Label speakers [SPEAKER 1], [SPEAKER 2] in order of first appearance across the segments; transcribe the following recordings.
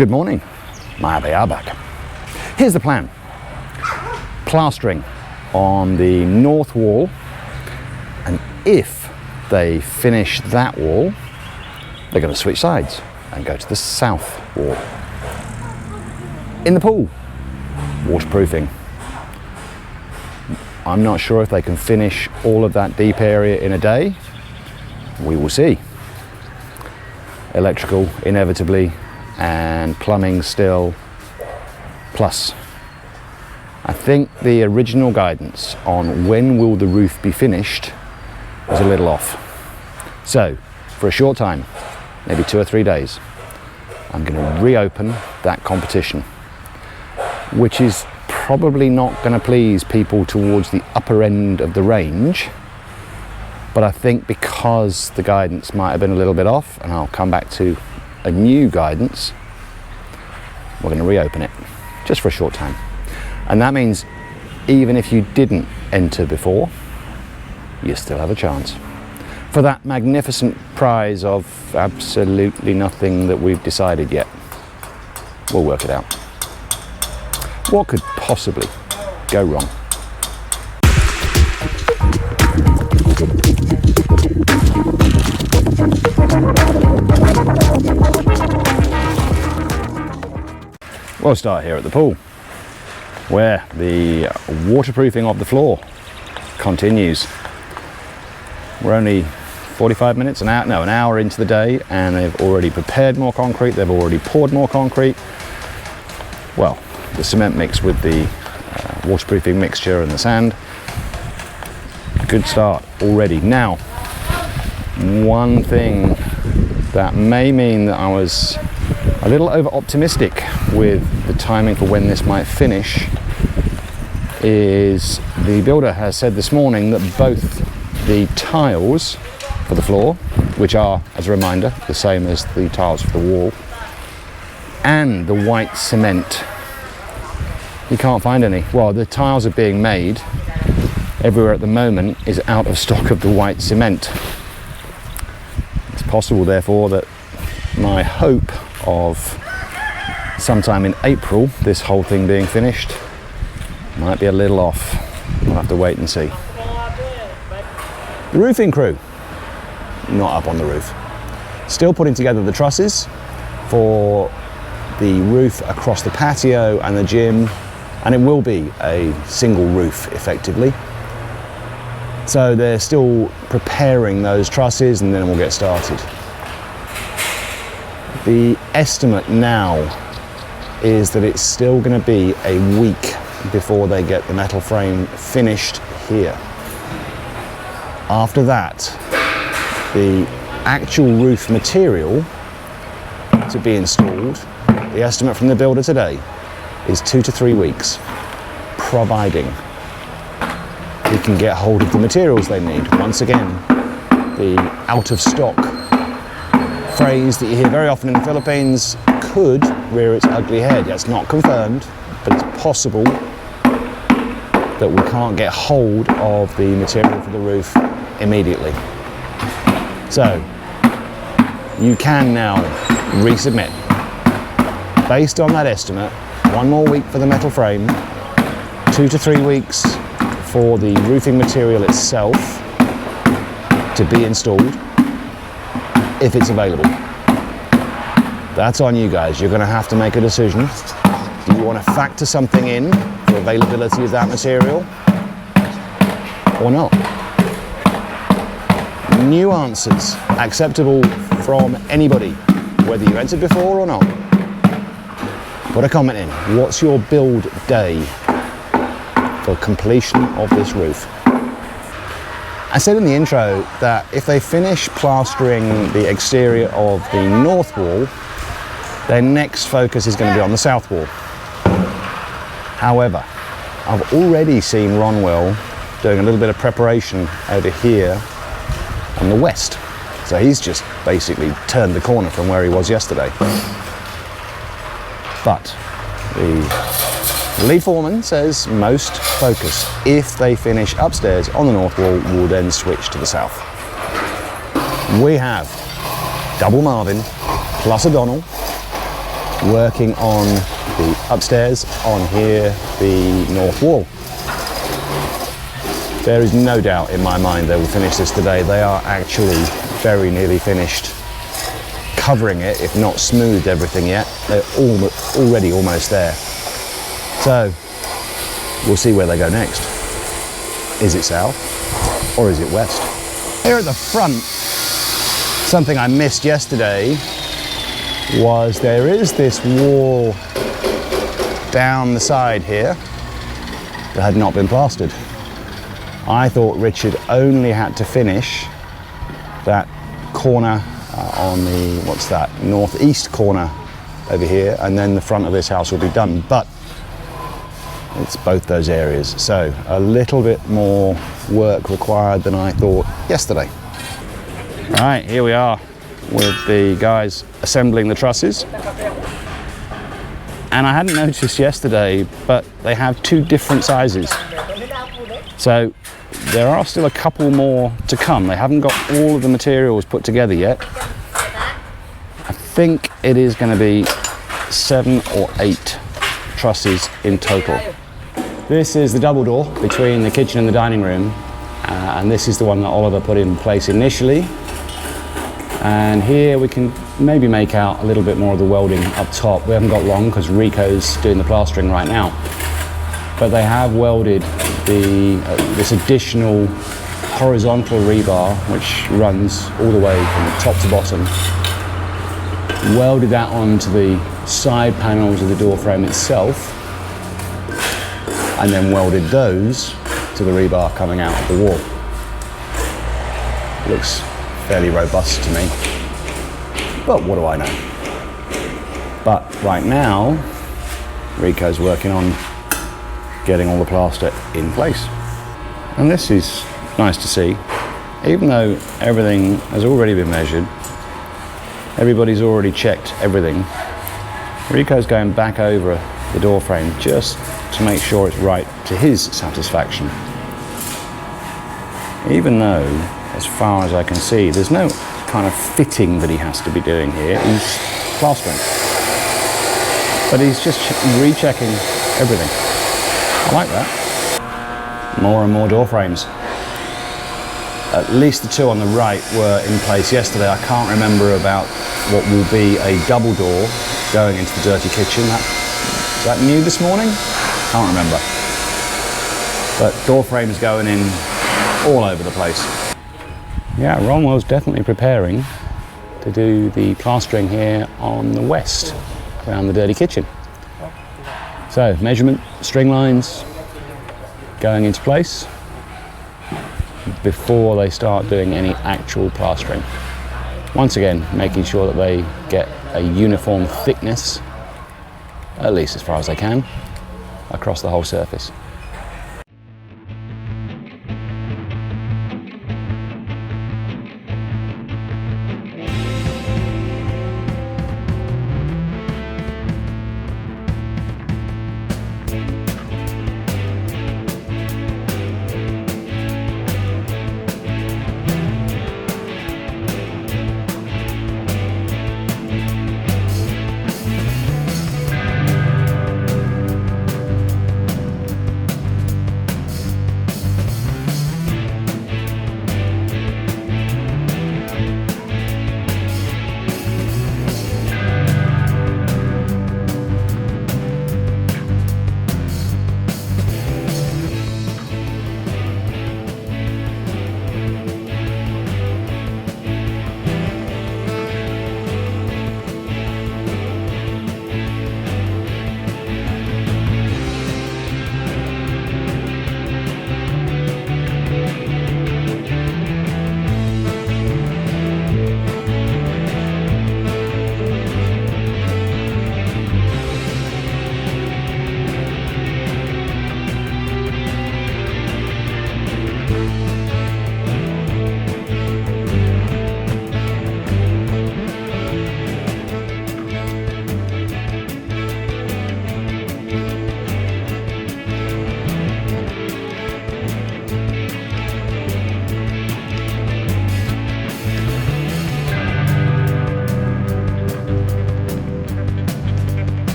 [SPEAKER 1] Good morning, they are back. Here's the plan. Plastering on the north wall, and if they finish that wall, they're going to switch sides and go to the south wall. In the pool, waterproofing. I'm not sure if they can finish all of that deep area in a day. We will see. Electrical, inevitably, and plumbing still, plus. I think the original guidance on when will the roof be finished was a little off. So, for a short time, maybe 2 or 3 days, I'm going to reopen that competition, which is probably not going to please people towards the upper end of the range, but I think because the guidance might have been a little bit off, and I'll come back to a new guidance, we're going to reopen it just for a short time. And that means even if you didn't enter before, you still have a chance for that magnificent prize of absolutely nothing that we've decided yet. We'll work it out. What could possibly go wrong? We'll start here at the pool, where the waterproofing of the floor continues. We're only 45 minutes, an hour into the day, and they've already prepared more concrete, they've already poured more concrete. Well, the cement mix with the waterproofing mixture and the sand. Good start already. Now, one thing that may mean that I was a little over optimistic with the timing for when this might finish is the builder has said this morning that both the tiles for the floor, which are, as a reminder, the same as the tiles for the wall, and the white cement, you can't find any. Well, the tiles are being made everywhere at the moment is out of stock of the white cement. It's possible, therefore, that my hope of sometime in April this whole thing being finished might be a little off. We'll have to wait and see. The roofing crew, not up on the roof. Still putting together the trusses for the roof across the patio and the gym, and it will be a single roof effectively. So they're still preparing those trusses, and then we'll get started. The estimate now is that it's still going to be a week before they get the metal frame finished here. After that, the actual roof material to be installed, the estimate from the builder today is 2 to 3 weeks, providing we can get hold of the materials they need. Once again, the out of stock phrase that you hear very often in the Philippines could rear its ugly head. It's not confirmed, but it's possible that we can't get hold of the material for the roof immediately. So you can now resubmit. Based on that estimate, 1 more week for the metal frame, 2 to 3 weeks for the roofing material itself to be installed, if it's available. That's on you guys. You're going to have to make a decision. Do you want to factor something in for availability of that material or not? New answers acceptable from anybody, whether you entered before or not. Put a comment in. What's your build day for completion of this roof? I said in the intro that if they finish plastering the exterior of the north wall, their next focus is going to be on the south wall. However, I've already seen Ronwell doing a little bit of preparation over here on the west. So he's just basically turned the corner from where he was yesterday. But the lead foreman says most focus, if they finish upstairs on the north wall, will then switch to the south. We have double Marvin plus O'Donnell working on the upstairs, on here, the north wall. There is no doubt in my mind they will finish this today. They are actually very nearly finished covering it, if not smoothed everything yet. They're already almost there. So we'll see where they go next. Is it south or is it west? Here at the front, something I missed yesterday was there is this wall down the side here that had not been plastered. I thought Richard only had to finish that corner on the, what's that, northeast corner over here, and then the front of this house will be done, but it's both those areas. So a little bit more work required than I thought yesterday. All right, here we are with the guys assembling the trusses. And I hadn't noticed yesterday, but they have two different sizes. So there are still a couple more to come. They haven't got all of the materials put together yet. I think it is going to be 7 or 8 trusses in total. This is the double door between the kitchen and the dining room, and this is the one that Oliver put in place initially. And here we can maybe make out a little bit more of the welding up top. We haven't got long because Rico's doing the plastering right now. But they have welded this additional horizontal rebar, which runs all the way from top to bottom. Welded that onto the side panels of the door frame itself, and then welded those to the rebar coming out of the wall. Looks fairly robust to me, but what do I know? But right now, Rico's working on getting all the plaster in place. And this is nice to see. Even though everything has already been measured, everybody's already checked everything, Rico's going back over the door frame just to make sure it's right to his satisfaction. Even though, as far as I can see, there's no kind of fitting that he has to be doing here. He's plastering. But he's just rechecking everything. I like that. More and more door frames. At least the two on the right were in place yesterday. I can't remember about what will be a double door going into the dirty kitchen. Is that new this morning? Can't remember. But door frames going in all over the place. Yeah, Ronwell's definitely preparing to do the plastering here on the west, around the dirty kitchen. So, measurement, string lines going into place before they start doing any actual plastering. Once again, making sure that they get a uniform thickness, at least as far as they can, across the whole surface.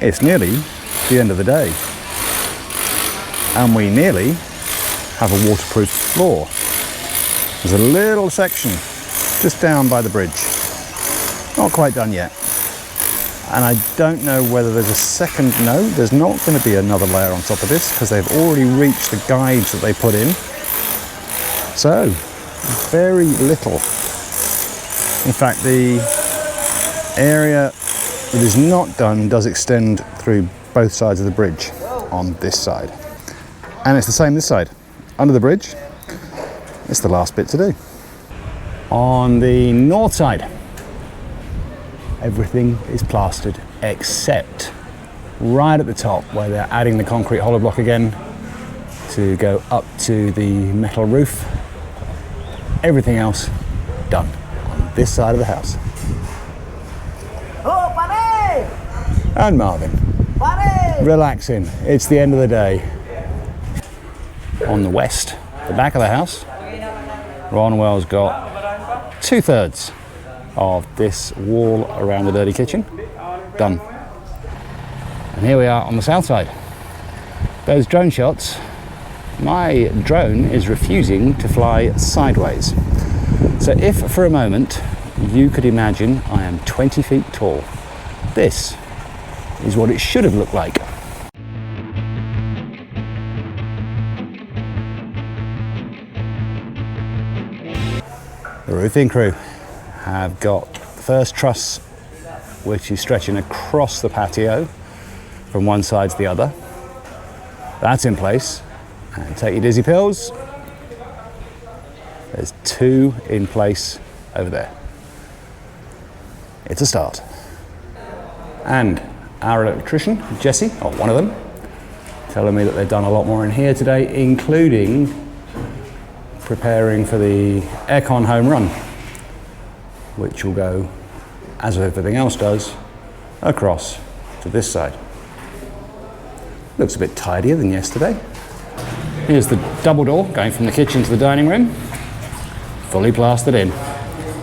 [SPEAKER 1] It's nearly the end of the day. And we nearly have a waterproof floor. There's a little section just down by the bridge. Not quite done yet. And I don't know whether there's a second, no, there's not going to be another layer on top of this because they've already reached the guides that they put in. So, very little. In fact, the area that is not done does extend through both sides of the bridge on this side. And it's the same this side. Under the bridge, it's the last bit to do. On the north side, everything is plastered except right at the top where they're adding the concrete hollow block again to go up to the metal roof. Everything else done on this side of the house.
[SPEAKER 2] Oh, pare!
[SPEAKER 1] And Marvin,
[SPEAKER 2] Pare!
[SPEAKER 1] relaxing. It's the end of the day. On the west, the back of the house, Ronwell's got 2/3 of this wall around the dirty kitchen done. And here we are on the south side. Those drone shots, my drone is refusing to fly sideways. So if for a moment you could imagine I am 20 feet tall, this is what it should have looked like. The roofing crew have got the first truss, which is stretching across the patio from one side to the other. That's in place. And take your dizzy pills. There's 2 in place over there. It's a start. And our electrician, Jesse, or one of them, telling me that they've done a lot more in here today, including preparing for the aircon home run, which will go, as everything else does, across to this side. Looks a bit tidier than yesterday. Here's the double door going from the kitchen to the dining room, fully plastered in.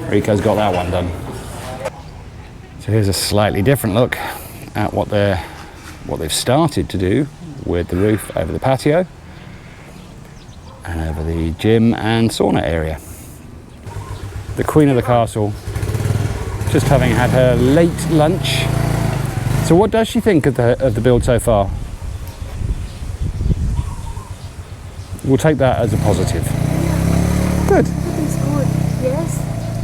[SPEAKER 1] Rico's got that one done. So here's a slightly different look at what they've started to do with the roof over the patio and over the gym and sauna area. The Queen of the Castle, just having had her late lunch. So what does she think of the build so far? We'll take that as a positive. Good.
[SPEAKER 2] It's good, yes.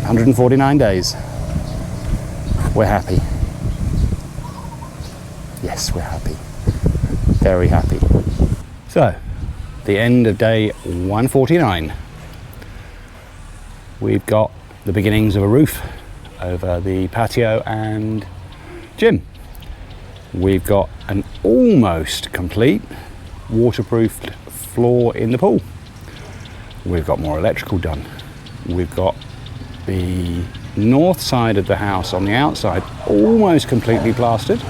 [SPEAKER 1] 149 days. We're happy. Yes, we're happy. Very happy. So, the end of day 149. We've got the beginnings of a roof over the patio and gym. We've got an almost complete waterproofed floor in the pool. We've got more electrical done. We've got the north side of the house on the outside almost completely plastered.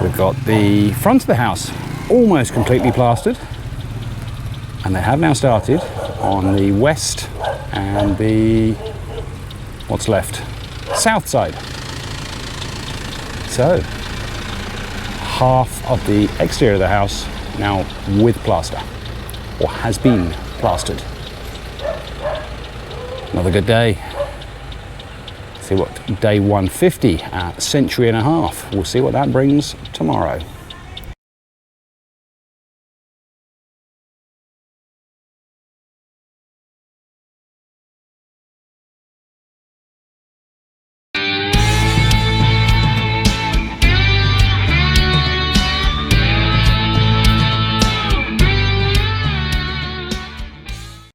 [SPEAKER 1] We've got the front of the house almost completely plastered, and they have now started on the west and the what's left south side. So half of the exterior of the house now with plaster, or has been plastered. Another good day. See what day 150 at century and a half. We'll see what that brings tomorrow.